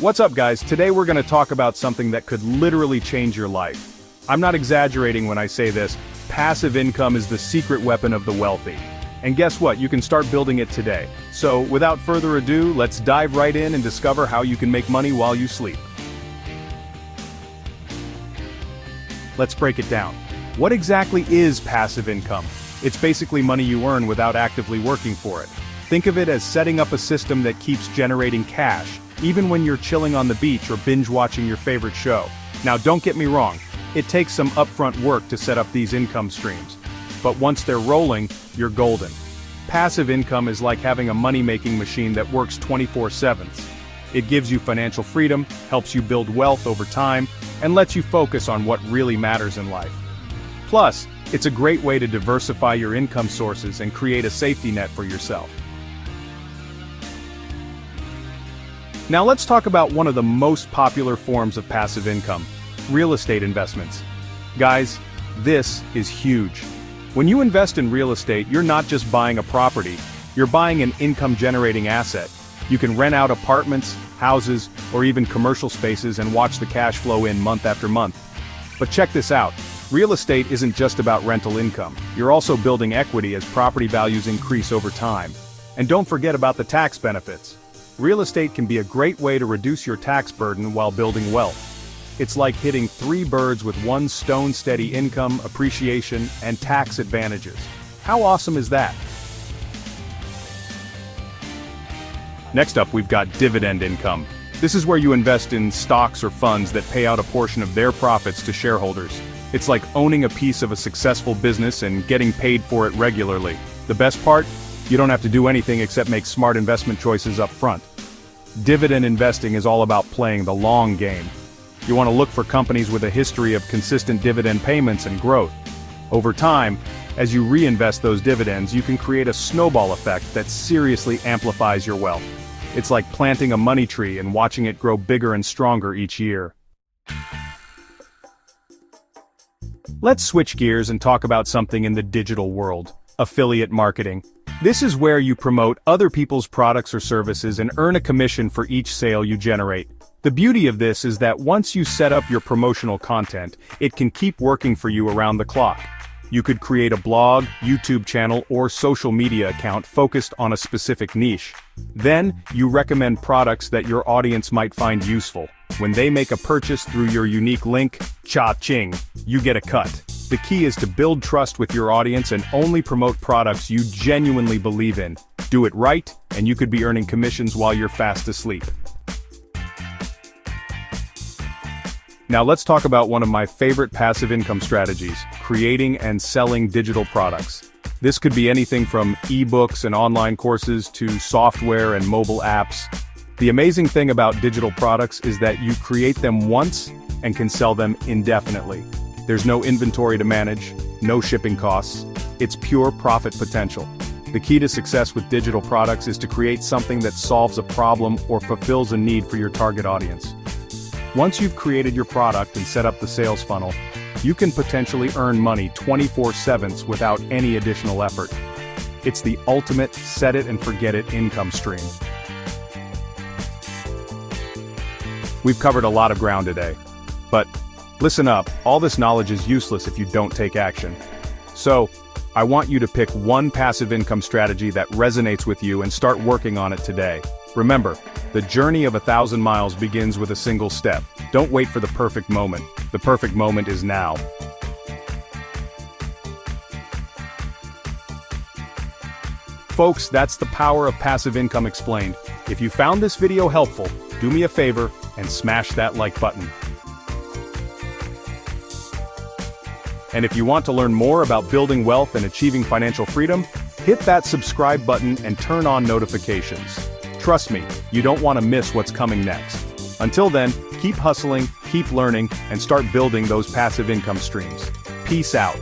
What's up, guys? Today we're going to talk about something that could literally change your life. I'm not exaggerating when I say this. Passive income is the secret weapon of the wealthy. And guess what? You can start building it today. So, without further ado, let's dive right in and discover how you can make money while you sleep. Let's break it down. What exactly is passive income? It's basically money you earn without actively working for it. Think of it as setting up a system that keeps generating cash, even when you're chilling on the beach or binge-watching your favorite show. Now, don't get me wrong, it takes some upfront work to set up these income streams. But once they're rolling, you're golden. Passive income is like having a money-making machine that works 24/7. It gives you financial freedom, helps you build wealth over time, and lets you focus on what really matters in life. Plus, it's a great way to diversify your income sources and create a safety net for yourself. Now let's talk about one of the most popular forms of passive income: real estate investments. Guys, this is huge. When you invest in real estate, you're not just buying a property, you're buying an income-generating asset. You can rent out apartments, houses, or even commercial spaces and watch the cash flow in month after month. But check this out. Real estate isn't just about rental income. You're also building equity as property values increase over time. And don't forget about the tax benefits. Real estate can be a great way to reduce your tax burden while building wealth. It's like hitting 3 birds with one stone: steady income, appreciation, and tax advantages. How awesome is that? Next up, we've got dividend income. This is where you invest in stocks or funds that pay out a portion of their profits to shareholders. It's like owning a piece of a successful business and getting paid for it regularly. The best part? You don't have to do anything except make smart investment choices up front. Dividend investing is all about playing the long game. You want to look for companies with a history of consistent dividend payments and growth. Over time, as you reinvest those dividends, you can create a snowball effect that seriously amplifies your wealth. It's like planting a money tree and watching it grow bigger and stronger each year. Let's switch gears and talk about something in the digital world: affiliate marketing. This is where you promote other people's products or services and earn a commission for each sale you generate. The beauty of this is that once you set up your promotional content, it can keep working for you around the clock. You could create a blog, YouTube channel, or social media account focused on a specific niche. Then, you recommend products that your audience might find useful. When they make a purchase through your unique link, cha-ching, you get a cut. The key is to build trust with your audience and only promote products you genuinely believe in. Do it right, and you could be earning commissions while you're fast asleep. Now let's talk about one of my favorite passive income strategies: creating and selling digital products. This could be anything from ebooks and online courses to software and mobile apps. The amazing thing about digital products is that you create them once and can sell them indefinitely. There's no inventory to manage, no shipping costs. It's pure profit potential. The key to success with digital products is to create something that solves a problem or fulfills a need for your target audience. Once you've created your product and set up the sales funnel, you can potentially earn money 24/7 without any additional effort. It's the ultimate set-it-and-forget-it income stream. We've covered a lot of ground today. But listen up, all this knowledge is useless if you don't take action. So, I want you to pick one passive income strategy that resonates with you and start working on it today. Remember, the journey of 1,000 miles begins with a single step. Don't wait for the perfect moment. The perfect moment is now. Folks, that's the power of passive income explained. If you found this video helpful, do me a favor and smash that like button. And if you want to learn more about building wealth and achieving financial freedom, hit that subscribe button and turn on notifications. Trust me, you don't want to miss what's coming next. Until then, keep hustling, keep learning, and start building those passive income streams. Peace out.